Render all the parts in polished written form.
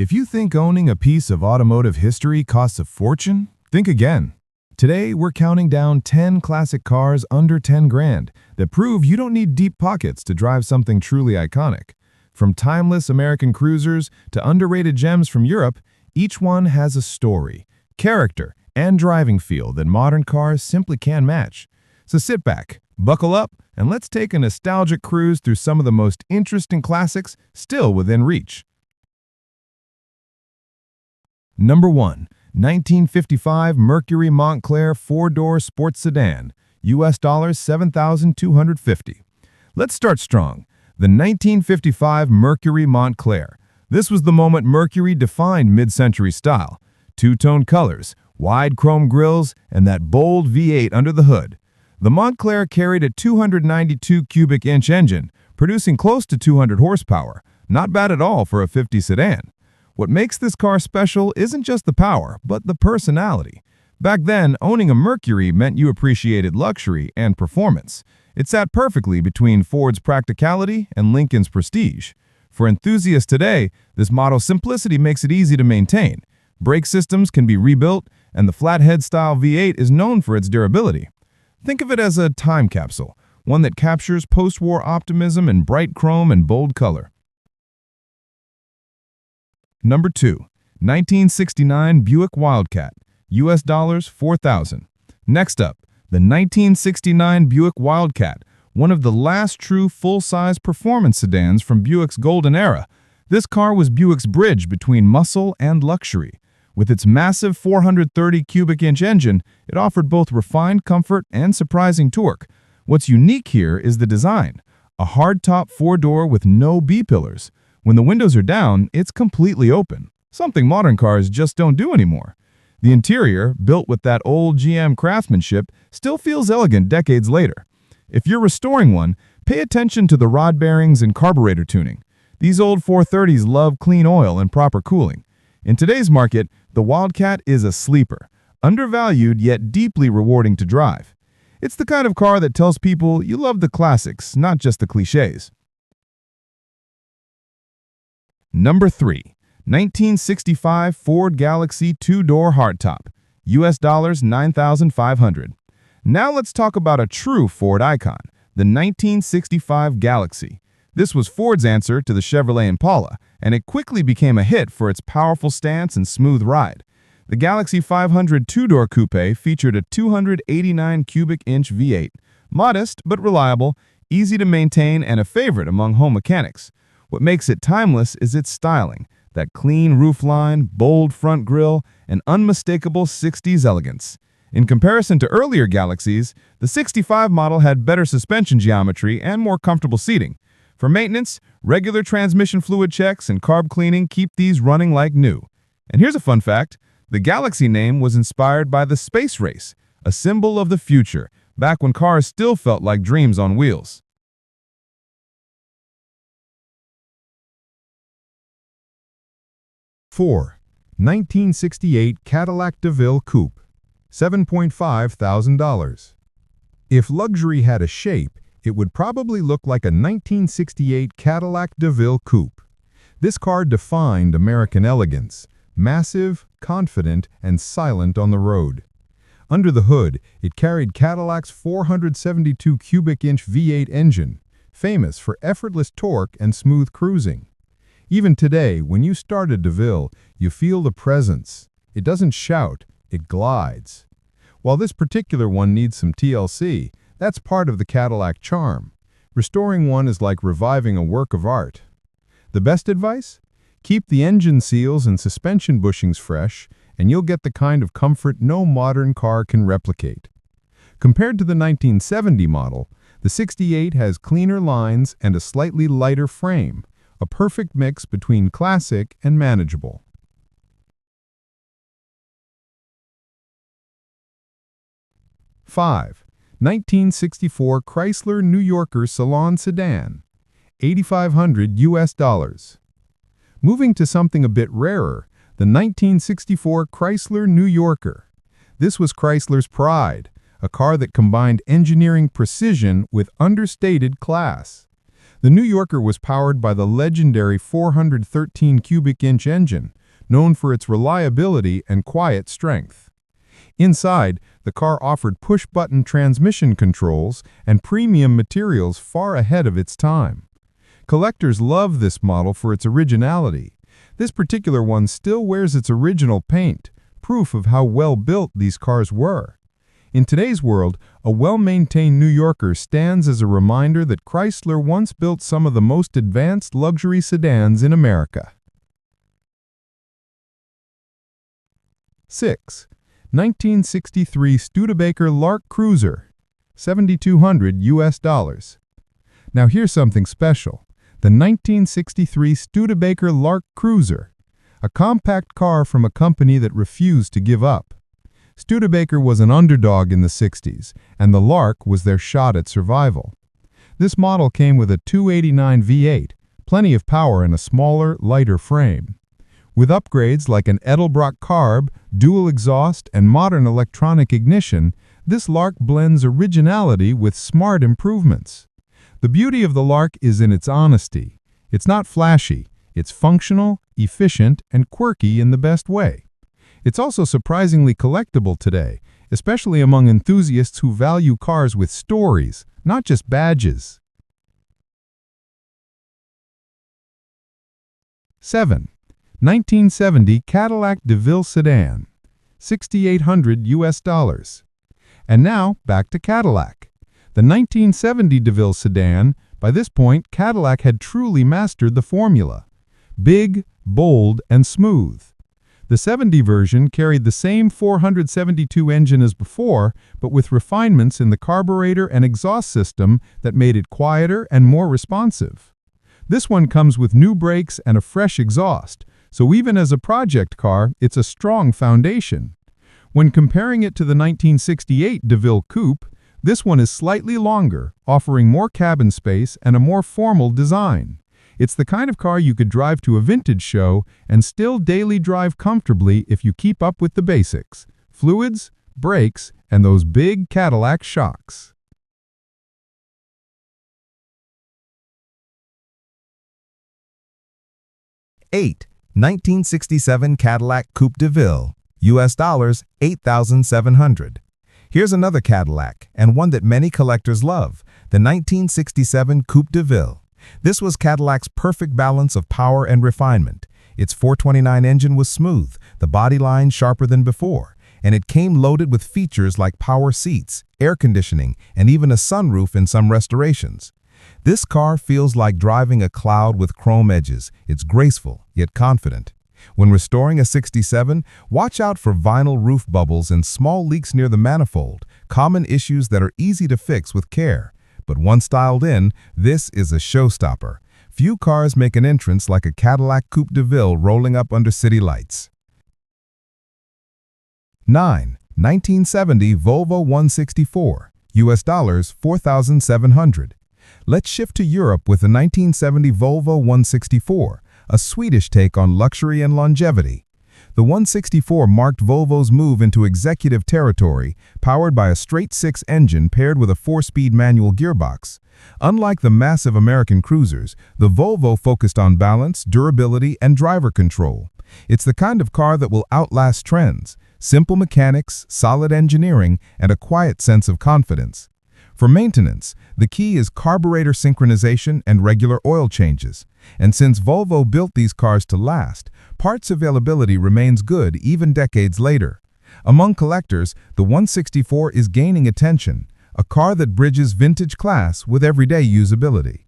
If you think owning a piece of automotive history costs a fortune, think again. Today, we're counting down 10 classic cars under 10 grand that prove you don't need deep pockets to drive something truly iconic. From timeless American cruisers to underrated gems from Europe, each one has a story, character, and driving feel that modern cars simply can't match. So sit back, buckle up, and let's take a nostalgic cruise through some of the most interesting classics still within reach. Number 1. 1955 Mercury Montclair 4-door sports sedan, US dollars $7,250. Let's start strong. The 1955 Mercury Montclair. This was the moment Mercury defined mid-century style. Two-tone colors, wide chrome grills, and that bold V8 under the hood. The Montclair carried a 292 cubic inch engine, producing close to 200 horsepower. Not bad at all for a 50 sedan. What makes this car special isn't just the power, but the personality. Back then, owning a Mercury meant you appreciated luxury and performance. It sat perfectly between Ford's practicality and Lincoln's prestige. For enthusiasts today, this model's simplicity makes it easy to maintain. Brake systems can be rebuilt, and the flathead-style V8 is known for its durability. Think of it as a time capsule, one that captures post-war optimism in bright chrome and bold color. Number 2. 1969 Buick Wildcat, US dollars $4,000. Next up, the 1969 Buick Wildcat, one of the last true full-size performance sedans from Buick's golden era. This car was Buick's bridge between muscle and luxury. With its massive 430 cubic inch engine, it offered both refined comfort and surprising torque. What's unique here is the design, a hardtop 4-door with no B-pillars. When the windows are down, it's completely open, something modern cars just don't do anymore. The interior, built with that old GM craftsmanship, still feels elegant decades later. If you're restoring one, pay attention to the rod bearings and carburetor tuning. These old 430s love clean oil and proper cooling. In today's market, the Wildcat is a sleeper, undervalued yet deeply rewarding to drive. It's the kind of car that tells people you love the classics, not just the cliches. Number 3. 1965 Ford Galaxie 2-door hardtop, US dollars $9,500. Now let's talk about a true Ford icon, the 1965 Galaxie. This was Ford's answer to the Chevrolet Impala, and it quickly became a hit for its powerful stance and smooth ride. The Galaxie 500 2-door coupe featured a 289 cubic inch V8, modest but reliable, easy to maintain, and a favorite among home mechanics. What makes it timeless is its styling, that clean roofline, bold front grille, and unmistakable 60s elegance. In comparison to earlier Galaxies, the 65 model had better suspension geometry and more comfortable seating. For maintenance, regular transmission fluid checks and carb cleaning keep these running like new. And here's a fun fact, the Galaxie name was inspired by the space race, a symbol of the future, back when cars still felt like dreams on wheels. Four. 1968 Cadillac DeVille Coupe, $7,500. If luxury had a shape, it would probably look like a 1968 Cadillac DeVille Coupe. This car defined American elegance, massive, confident, and silent on the road. Under the hood, it carried Cadillac's 472 cubic inch V8 engine, famous for effortless torque and smooth cruising. Even today, when you start a DeVille, you feel the presence. It doesn't shout, it glides. While this particular one needs some TLC, that's part of the Cadillac charm. Restoring one is like reviving a work of art. The best advice? Keep the engine seals and suspension bushings fresh, and you'll get the kind of comfort no modern car can replicate. Compared to the 1970 model, the 68 has cleaner lines and a slightly lighter frame, a perfect mix between classic and manageable. 5. 1964 Chrysler New Yorker Salon Sedan, $8,500 US dollars. Moving to something a bit rarer, the 1964 Chrysler New Yorker. This was Chrysler's pride, a car that combined engineering precision with understated class. The New Yorker was powered by the legendary 413 cubic inch engine, known for its reliability and quiet strength. Inside, the car offered push-button transmission controls and premium materials far ahead of its time. Collectors love this model for its originality. This particular one still wears its original paint, proof of how well built these cars were. In today's world, a well-maintained New Yorker stands as a reminder that Chrysler once built some of the most advanced luxury sedans in America. 6. 1963 Studebaker Lark Cruiser, $7,200. Now here's something special. The 1963 Studebaker Lark Cruiser, a compact car from a company that refused to give up. Studebaker was an underdog in the 60s, and the Lark was their shot at survival. This model came with a 289 V8, plenty of power and a smaller, lighter frame. With upgrades like an Edelbrock carb, dual exhaust, and modern electronic ignition, this Lark blends originality with smart improvements. The beauty of the Lark is in its honesty. It's not flashy, it's functional, efficient, and quirky in the best way. It's also surprisingly collectible today, especially among enthusiasts who value cars with stories, not just badges. 7. 1970 Cadillac DeVille Sedan, $6,800. And now, back to Cadillac. The 1970 DeVille sedan, by this point, Cadillac had truly mastered the formula. Big, bold, and smooth. The 70 version carried the same 472 engine as before, but with refinements in the carburetor and exhaust system that made it quieter and more responsive. This one comes with new brakes and a fresh exhaust, so even as a project car, it's a strong foundation. When comparing it to the 1968 DeVille Coupe, this one is slightly longer, offering more cabin space and a more formal design. It's the kind of car you could drive to a vintage show and still daily drive comfortably if you keep up with the basics: fluids, brakes, and those big Cadillac shocks. 8. 1967 Cadillac Coupe de Ville, US dollars $8,700. Here's another Cadillac, and one that many collectors love, the 1967 Coupe de Ville. This was Cadillac's perfect balance of power and refinement. Its 429 engine was smooth, the body line sharper than before, and it came loaded with features like power seats, air conditioning, and even a sunroof in some restorations. This car feels like driving a cloud with chrome edges. It's graceful, yet confident. When restoring a 67, watch out for vinyl roof bubbles and small leaks near the manifold, common issues that are easy to fix with care. But once styled in, this is a showstopper. Few cars make an entrance like a Cadillac Coupe de Ville rolling up under city lights. 9. 1970 Volvo 164, US dollars $4,700. Let's shift to Europe with the 1970 Volvo 164, a Swedish take on luxury and longevity. The 164 marked Volvo's move into executive territory, powered by a straight-six engine paired with a 4-speed manual gearbox. Unlike the massive American cruisers, the Volvo focused on balance, durability, and driver control. It's the kind of car that will outlast trends: simple mechanics, solid engineering, and a quiet sense of confidence. For maintenance, the key is carburetor synchronization and regular oil changes. And since Volvo built these cars to last, parts availability remains good even decades later. Among collectors, the 164 is gaining attention, a car that bridges vintage class with everyday usability.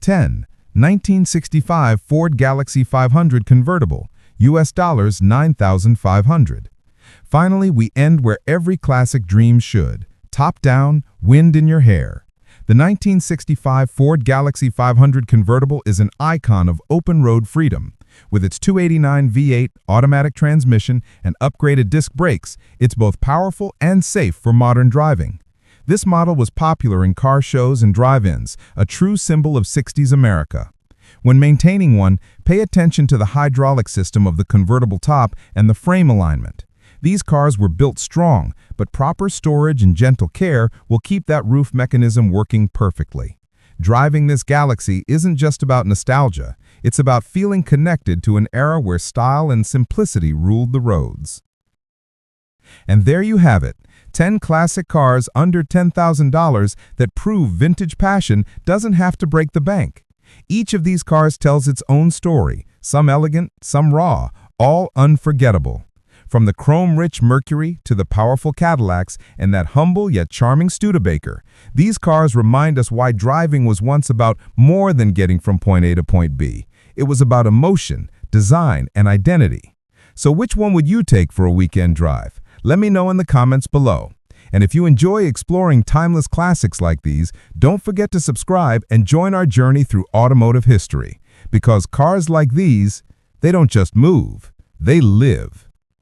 10. 1965 Ford Galaxie 500 Convertible, US dollars $9,500. Finally, we end where every classic dream should: top down, wind in your hair. The 1965 Ford Galaxie 500 Convertible is an icon of open-road freedom. With its 289 V8 automatic transmission and upgraded disc brakes, it's both powerful and safe for modern driving. This model was popular in car shows and drive-ins, a true symbol of 60s America. When maintaining one, pay attention to the hydraulic system of the convertible top and the frame alignment. These cars were built strong, but proper storage and gentle care will keep that roof mechanism working perfectly. Driving this Galaxie isn't just about nostalgia, it's about feeling connected to an era where style and simplicity ruled the roads. And there you have it, 10 classic cars under $10,000 that prove vintage passion doesn't have to break the bank. Each of these cars tells its own story, some elegant, some raw, all unforgettable. From the chrome-rich Mercury to the powerful Cadillacs and that humble yet charming Studebaker, these cars remind us why driving was once about more than getting from point A to point B. It was about emotion, design, and identity. So which one would you take for a weekend drive? Let me know in the comments below. And if you enjoy exploring timeless classics like these, don't forget to subscribe and join our journey through automotive history. Because cars like these, they don't just move, they live.